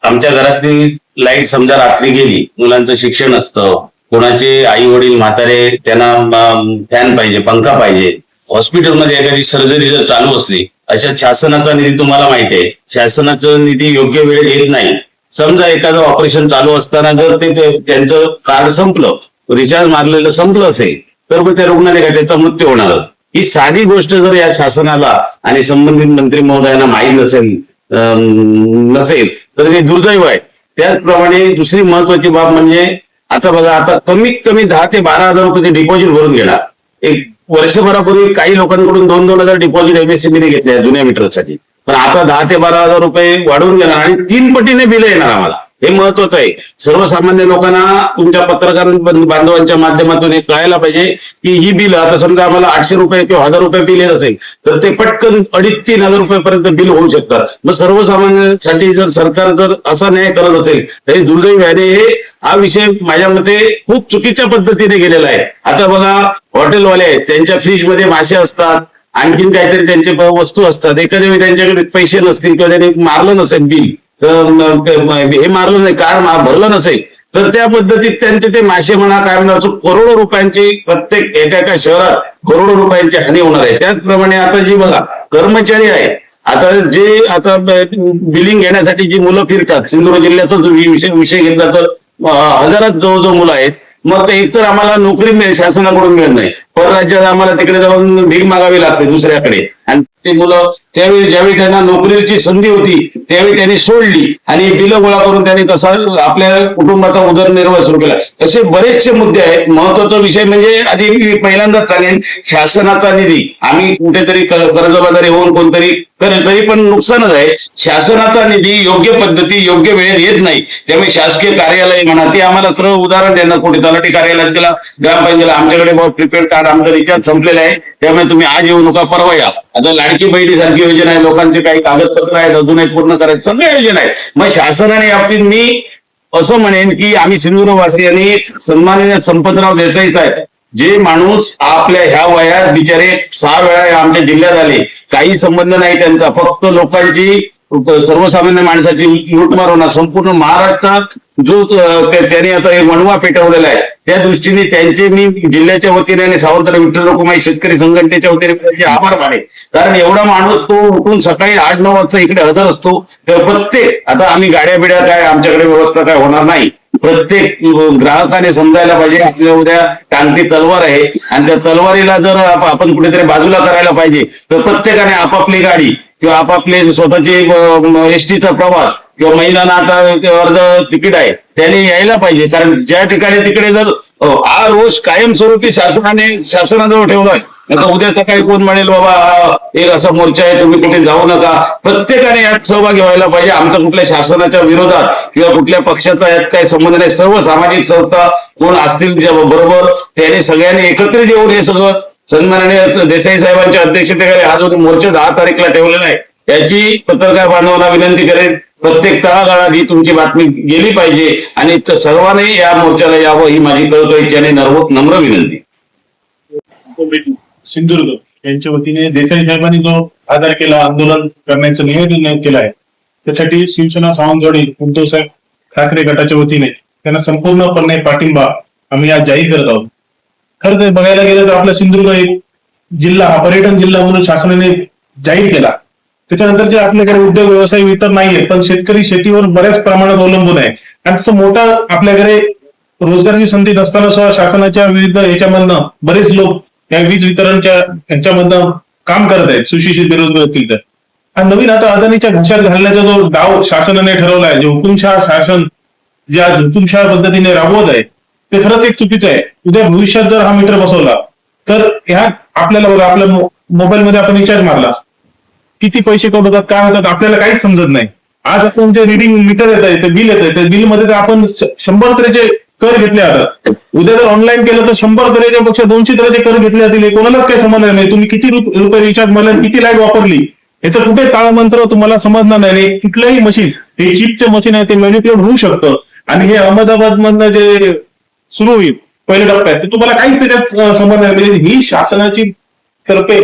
आमच्या घरातली लाईट समजा रात्री गेली, मुलांचं शिक्षण असतं, कोणाचे आई वडील म्हातारे त्यांना फॅन पाहिजे, पंखा पाहिजे, हॉस्पिटलमध्ये एखादी सर्जरी जर चालू असली, अशा शासनाचा निधी तुम्हाला माहिती आहे, शासनाचा निधी योग्य वेळेत येत नाही. समजा एखादं ऑपरेशन चालू असताना जर ते त्यांचं कार्ड संपलं, रिचार्ज मारलेलं संपलं असेल, तर मग त्या रुग्णाने काय त्याचा मृत्यू होणार. ही साधी गोष्ट जर या शासनाला आणि संबंधित मंत्री महोदयांना माहीत नसेल तर हे दुर्दैव आहे. त्याचप्रमाणे दुसरी महत्वाची बाब म्हणजे आता बघा, आता कमीत कमी 10 ते 12 हजार रुपये डिपॉझिट भरून घेणार. एक वर्षभरापूर्वी काही लोकांकडून 2,000 डिपॉझिट एमएससीबीने घेतले जुन्या मीटरसाठी, पण आता 10 ते 12 हजार रुपये वाढवून घेणार आणि 3 पटीने बिल येणार आम्हाला. हे महत्वाचं आहे. सर्वसामान्य लोकांना तुमच्या पत्रकार बांधवांच्या माध्यमातून हे कळायला पाहिजे की ही बिल आता समजा आम्हाला 800 रुपये किंवा 1000 रुपये बिल येत असेल तर ते पटकन 2,500-3 हजार रुपयेपर्यंत बिल होऊ शकतात. मग सर्वसामान्यांसाठी जर सरकार जर असा न्याय करत असेल तर हे दुर्दैव आहे. हा विषय माझ्या मते खूप चुकीच्या पद्धतीने गेलेला आहे. आता बघा, हॉटेलवाले आहेत, त्यांच्या फ्रीजमध्ये मासे असतात, आणखीन काहीतरी त्यांचे वस्तू असतात, एखाद्या वेळी त्यांच्याकडे पैसे नसतील किंवा त्यांनी मारलं नसेल बिल, हे मारलं नाही, कार्ड भरलं नसेल, तर त्या पद्धतीत त्यांचे ते मासे म्हणा काय म्हणा करोडो रुपयांची प्रत्येक एका शहरात करोडो रुपयांची हानी होणार आहे. त्याचप्रमाणे आता जी बघा कर्मचारी आहेत, आता जे आता बिलिंग घेण्यासाठी जी मुलं फिरतात, सिंधुदुर्ग जिल्ह्याचा विषय घेतला तर हजारात जवळजवळ मुलं आहेत. मग ते एकतर आम्हाला नोकरी शासनाकडून मिळत नाही, परराज्यात आम्हाला तिकडे जाऊन भीक मागावी लागते दुसऱ्याकडे, आणि ते मुलं त्यावेळी ज्यावेळी त्यांना नोकरीची संधी होती त्यावेळी त्यांनी सोडली आणि बिलं गोळा करून त्यांनी कसं आपल्या कुटुंबाचा उदरनिर्वाह सुरू केला. असे बरेचसे मुद्दे आहेत. महत्वाचा विषय म्हणजे आधी मी पहिल्यांदाच सांगेन, शासनाचा निधी आम्ही कुठेतरी कर्जबाजारी होऊन कोणतरी करेल तरी पण नुकसानच आहे. शासनाचा निधी योग्य पद्धती योग्य वेळेत येत नाही. त्यामुळे शासकीय कार्यालय म्हणा, ते आम्हाला सर्व उदाहरण देणार, कुठे तलाठी कार्यालयात गेला, ग्रामपंचायतीला आमच्याकडे प्रीपेड कार्ड आमचं रिचार्ज संपलेलं आहे, त्यामुळे तुम्ही आज येऊ नका, परवा या. आता लाडकी बहिणी सारखी योजना आहे, लोकांचे काही कागदपत्र आहेत अजूनही पूर्ण करायचे, सगळ्या योजना आहेत. मग शासनाने बाबतीत मी असं म्हणेन की आम्ही सिंधुदुर्गवासियांनी सन्माननीय संपतराव देसाई साहेब, जे माणूस आपल्या ह्या वयात बिचारे 6 वेळा आमच्या जिल्ह्यात आले, काही संबंध नाही त्यांचा, फक्त लोकांची सर्वसामान्य माणसाची लूटमार होणार, संपूर्ण महाराष्ट्रात जो त्यांनी आता एक वणवा पेटवलेला आहे, त्या दृष्टीने त्यांचे मी जिल्ह्याच्या वतीने आणि सावंतराव विठ्ठल रखुमाई शेतकरी संघटनेच्या वतीने त्यांचे आभार माने. कारण एवढा माणूस तो उठून सकाळी 8-9 वाजता इकडे हजर असतो. तर प्रत्येक, आता आम्ही गाड्या बिड्या काय आमच्याकडे व्यवस्था काय होणार नाही, प्रत्येक ग्राहकाने समजायला पाहिजे आपल्या उद्या टांगती तलवार आहे आणि त्या तलवारीला जर आपण कुठेतरी बाजूला करायला पाहिजे, तर प्रत्येकाने आपापली गाडी किंवा आपापले स्वतःची एसटीचा प्रवास किंवा महिलांना आता अर्ध तिकीट आहे त्याने यायला पाहिजे. कारण ज्या ठिकाणी तिकडे जर हा रोष कायमस्वरूपी शासनाजवळ ठेवलाय, आता उद्या सकाळी कोण म्हणेल बाबा एक असा मोर्चा आहे तुम्ही कुठे जाऊ नका, प्रत्येकाने यात सहभागी व्हायला पाहिजे. आमचा कुठल्या शासनाच्या विरोधात किंवा कुठल्या पक्षाचा यात काही संबंध नाही. सर्व सामाजिक संस्था कोण असतील बरोबर त्याने सगळ्यांनी एकत्रित येऊन हे सगळं सन्माननीय देसाई साहेबांच्या अध्यक्षतेखाली हा जो मोर्चा 10 तारीखला ठेवलेला आहे त्याची पत्रकार बांधवांना विनंती करेन, प्रत्येक तळागाळात ही तुमची बातमी गेली पाहिजे आणि सर्वांनी या मोर्चाला यावं ही माझी कळकळीची आणि नम्र विनंती. सिंधुदुर्ग यांच्या वतीने देसाई साहेबांनी जो आधार केला, आंदोलन करण्याचं नियोजन केलं आहे, त्यासाठी शिवसेना सावंतवाडी उद्धव साहेब ठाकरे गटाच्या वतीने त्यांना संपूर्णपणे पाठिंबा आम्ही आज जाहीर करत आहोत. खरं तर बघायला गेलं तर आपला सिंधुदुर्ग एक जिल्हा हा पर्यटन जिल्हा म्हणून शासनाने जाहीर केला. त्याच्यानंतर जे आपल्याकडे उद्योग व्यवसाय इतर नाहीये, पण शेतकरी शेतीवर बऱ्याच प्रमाणात अवलंबून आहे आणि तसं मोठा आपल्याकडे रोजगाराची संधी नसताना सुद्धा शासनाच्या विविध ह्याच्यामधनं बरेच लोक या वीज वितरणच्या ह्याच्यामधनं काम करत आहेत, सुशिक्षित बेरोजगार असतील तर. आणि नवीन आता अदानीच्या घशात घालण्याचा जो डाव शासनाने ठरवला आहे, जे हुकुमशाह शासन ज्या हुकुमशाह पद्धतीने राबवत आहे, ते खरंच एक चुकीचं आहे. उद्या भविष्यात जर हा मीटर बसवला तर ह्या आपल्याला बघा, आपल्या मोबाईलमध्ये आपण रिचार्ज मारला, किती पैसे कमवतात काय होतात आपल्याला काहीच समजत नाही. आज आपण जे रिडिंग मीटर येत आहे, ते बिल येत आहे, त्या बिलमध्ये आपण 100 तऱ्हेचे कर घेतले जातात. उद्या जर ऑनलाईन केलं तर 100 तऱ्हेच्या पेक्षा 200 तऱ्हेचे कर घेतले जातील. कोणालाच काही समजणार नाही तुम्ही किती रुपये रिचार्ज मारला, किती लाईट वापरली, याचं कुठे ताळमंत्र तुम्हाला समजणार नाही. कुठलंही मशीन, हे चिपचे मशीन आहे, ते मॅनिप्युलेट होऊ शकतं. आणि हे अहमदाबाद मधनं जे सुरू होईल पहिल्या टप्प्यात, ते तुम्हाला काहीच त्याच्यात समजणार नाही. ही शासनाची तर्फे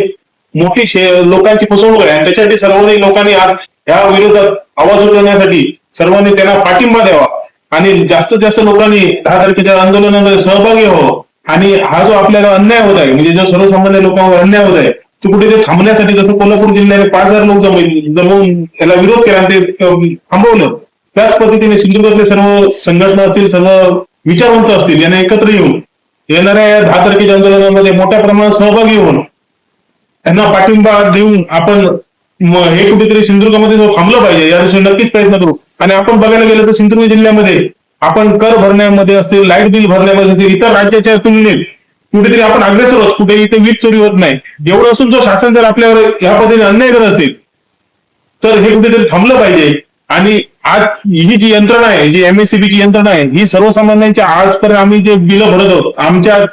मोठी लोकांची फसवणूक आहे आणि त्याच्यासाठी सर्वही लोकांनी आज या विरोधात आवाज उठवण्यासाठी सर्वांनी त्यांना पाठिंबा द्यावा आणि जास्तीत जास्त लोकांनी 10 तारखेच्या आंदोलनामध्ये सहभागी व्हावं. आणि हा जो आपल्याला अन्याय होत आहे, म्हणजे जो सर्वसामान्य लोकांवर अन्याय होत आहे, तो कुठे थांबण्यासाठी जसं कोल्हापूर जिल्ह्याने 5,000 लोक जमवून याला विरोध केला आणि ते थांबवलं, त्याच पद्धतीने सिंधुदुर्गातले सर्व संघटना असतील, सर्व विचारवंत असतील, यांना एकत्र येऊन येणाऱ्या या 10 तारखेच्या आंदोलनामध्ये मोठ्या प्रमाणात सहभागी होऊन त्यांना पाठिंबा देऊन आपण हे कुठेतरी सिंधुदुर्गामध्ये जो थांबलं पाहिजे या दिवशी नक्कीच प्रयत्न करू. आणि आपण बघायला गेलं तर सिंधुदुर्ग जिल्ह्यामध्ये आपण कर भरण्यामध्ये असतील, लाईट बिल भरण्यामध्ये असतील, इतर राज्याच्या तुलनेत कुठेतरी आपण अग्रेसर होत, कुठे इथे वीज चोरी होत नाही. एवढं असून जो शासन जर आपल्यावर या पद्धतीने अन्याय करत असेल तर हे कुठेतरी थांबलं पाहिजे. आणि आज ही जी यंत्रणा आहे, जी MSCB ची यंत्रणा आहे, ही सर्वसामान्यांच्या आजपर्यंत आम्ही जे बिलं भरत आहोत आमच्या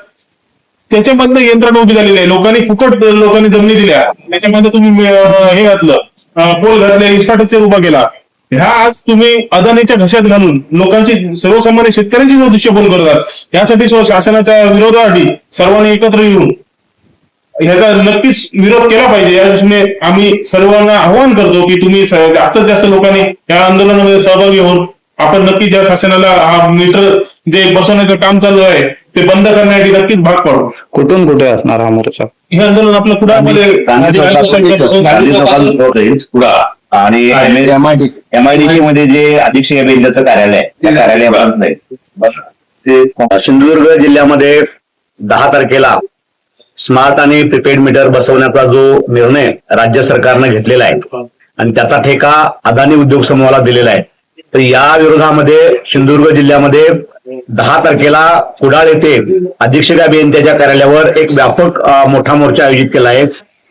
त्याच्यामधनं यंत्रणा उभी झालेली आहे. लोकांनी जमिनी दिल्या, त्याच्यामध्ये तुम्ही हे घातलं, पोल घातले, इन्फ्रास्ट्रक्चर उभा केला. ह्या आज तुम्ही अदानीच्या घशात घालून लोकांची, सर्वसामान्य शेतकऱ्यांची जो दिशाभूल करतात. यासाठी शासनाच्या विरोधासाठी सर्वांनी एकत्र येऊन ह्याचा नक्कीच विरोध केला पाहिजे. या दृष्टीने आम्ही सर्वांना आवाहन करतो की तुम्ही जास्तीत जास्त लोकांनी या आंदोलनामध्ये सहभागी होऊन आपण नक्की ज्या शासनाला हा मीटर जे बसवण्याचं काम चालू आहे ते बंद करण्यासाठी नक्कीच भाग पाडू. कुठून कुठे असणार हा मोर्चा? हे आंदोलन आपलं कुडामध्ये कुडा आणि MIDC मध्ये जे अधीक्षक केंद्राचं कार्यालय आहे त्या कार्यालयात ते सिंधुदुर्ग जिल्ह्यामध्ये 10 तारखेला स्मार्ट आणि प्रीपेड मीटर बसवण्याचा जो निर्णय राज्य सरकारने घेतलेला आहे आणि त्याचा ठेका अदानी उद्योग समूहाला दिलेला आहे. तर या विरोधामध्ये सिंधुदुर्ग जिल्ह्यामध्ये 10 तारखेला कुडाळ येथे अधीक्षक अभियंत्याच्या कार्यालयावर एक व्यापक मोठा मोर्चा आयोजित केला आहे.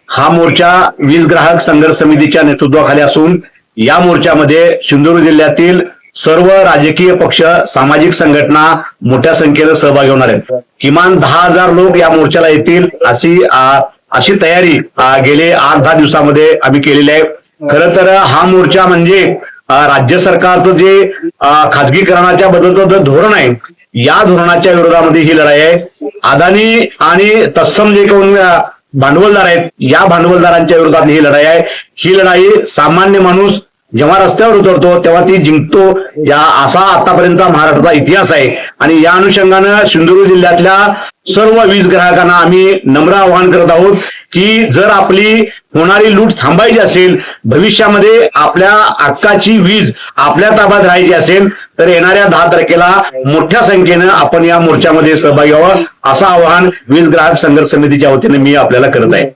हा मोर्चा वीज ग्राहक संघर्ष समितीच्या नेतृत्वाखाली असून या मोर्चामध्ये सिंधुदुर्ग जिल्ह्यातील सर्व राजकीय पक्ष, सामाजिक संघटना मोठ्या संख्येने सहभागी होणार आहेत. किमान 10,000 लोक या मोर्चाला येतील अशी तयारी गेले 8-10 दिवसामध्ये आम्ही केलेली आहे. खरं तर हा मोर्चा म्हणजे राज्य सरकारचं जे खाजगीकरणाच्या बद्दलचं जे धोरण आहे, या धोरणाच्या विरोधामध्ये ही लढाई आहे. अदानी आणि तत्सम जे कोण भांडवलदार आहेत, या भांडवलदारांच्या विरोधात ही लढाई आहे. ही लढाई सामान्य माणूस जेव्हा रस्त्यावर उतरतो तेव्हा ती जिंकतो, या असा आतापर्यंत महाराष्ट्राचा इतिहास आहे. आणि या अनुषंगानं सिंधुदुर्ग जिल्ह्यातल्या सर्व वीज ग्राहकांना आम्ही नम्र आवाहन करत आहोत की जर आपली होणारी लूट थांबायची असेल, भविष्यामध्ये आपल्या हक्काची वीज आपल्या ताब्यात राहायची असेल तर येणाऱ्या 10 तारखेला मोठ्या संख्येनं आपण या मोर्चामध्ये सहभागी व्हावं असं आवाहन वीज ग्राहक संघर्ष समितीच्या वतीने मी आपल्याला करत आहे.